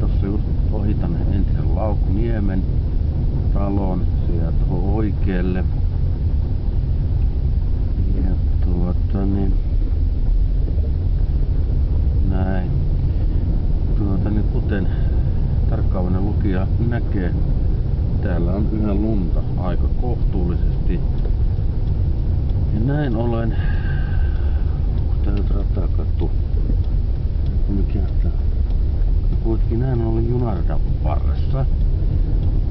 Tossa just ohitan entisen Laukuniemen talon sieltä oikealle. Ja näin. Kuten tarkkaavainen lukija näkee, täällä on yhä lunta aika kohtuullisesti. Ja näin ollen, tää nyt rataa kattuu. Mikä tää? Kuitenkin näin ollen junaradan varressa.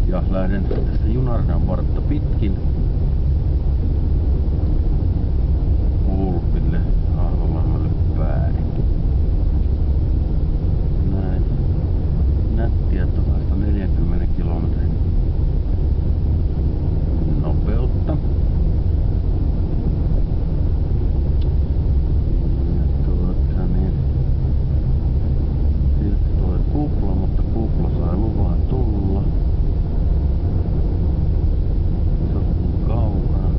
Ja lähden tästä junaradan vartta pitkin Ulpille, Ahvenanmaalle päin. Näin. Nättiä 140 kilometrin nopeutta. Sieltä tulee kupla, mutta kupla sai luvan tulla. Se on kaukana.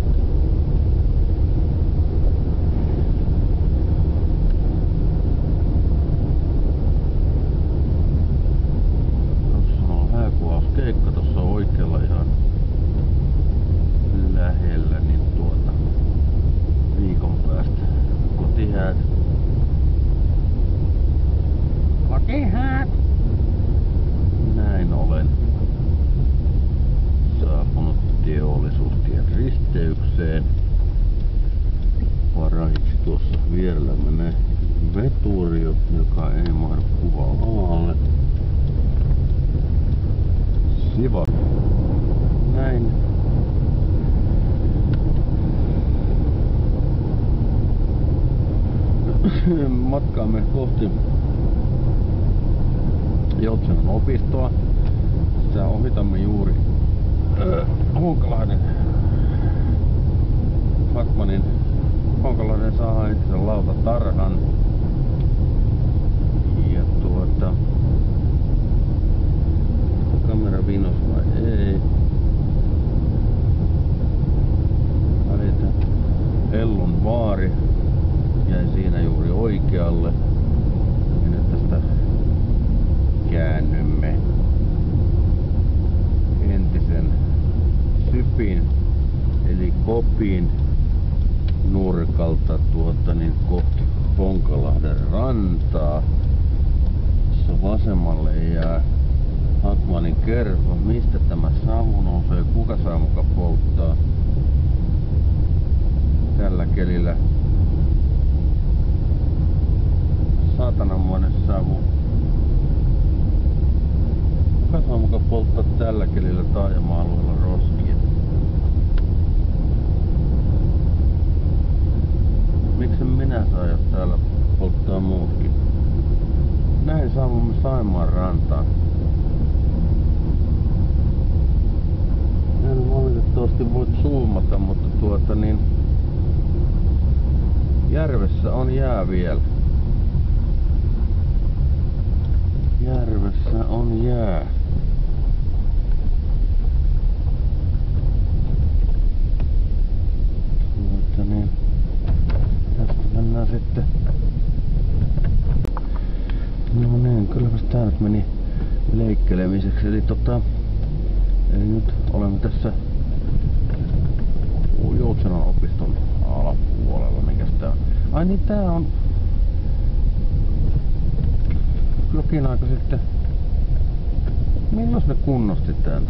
Tossa on hääkuvauskeikka tossa oikealla ihan lähellä, niin viikon päästä kotihäät. Kotihäät! Näin olen saapunut Teollisuustien risteykseen. Parahiksi tuossa vierellä menee veturi, joka ei mahdu kuva-alalle. Siva. Näin. Matkaamme kohti Joutsenon opistoa. Sitä ohitamme juuri Honkalahden Fatmanin Honkalahden saadaan entisen lautatarhan. Ja kamera vinos vai ei? Välitä Ellun vaari jäi siinä juuri oikealle. Ja nyt tästä käännymme entisen Sypin eli Kopin nurkalta kohti Honkalahden rantaa. Tuossa vasemmalle jää Hakmanin kerho. Mistä tämä savu nousee? Kuka saa muka polttaa tällä kelillä? Saatananmoinen savu. Kuka saa muka polttaa tällä kelillä taajama-alueella roskia? Miksen minä saan, jos täällä polttaa muutkin? Näin saavumme Saimaan rantaan. En valitettavasti voi zoomata, mutta järvessä on jää vielä. Järvessä on jää. Tästä mennään sitten. No niin, kylläpäs tää nyt meni leikkelemiseksi. Eli nyt olemme tässä Joutsenon opiston alapuolella. Mikäs tää on? Ai niin, tää on jokin aika sitten. Milloin ne kunnosti tän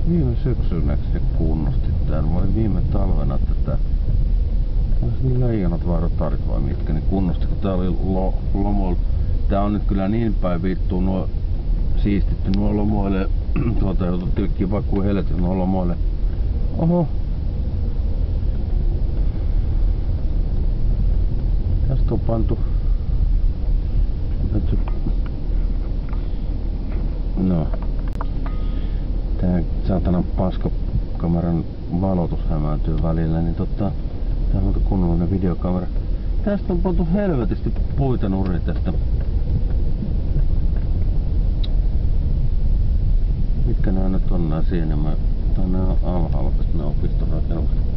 viime syksynä se kunnosti tän vai viime talvena tätä? Olis Leijonat vai Rotarit vai mitkä ne kunnosti, kun tää oli lomoilla. Tää on nyt kyllä niin päin vittu nuo siistitty nuo lomoille. Joutu tilkkiin vaikka kuin helvetin nuo lomoille. Oho. Tästä on pantu. No. Tää saatanan paskakameran valotus hämääntyy välillä, niin tää on kunnollinen videokamera. Tästä on pantu helvetisti puita nurin tästä. Mitkä nää nyt on nää siinä? Nää on alhaalla tästä nää opiston rakennukset.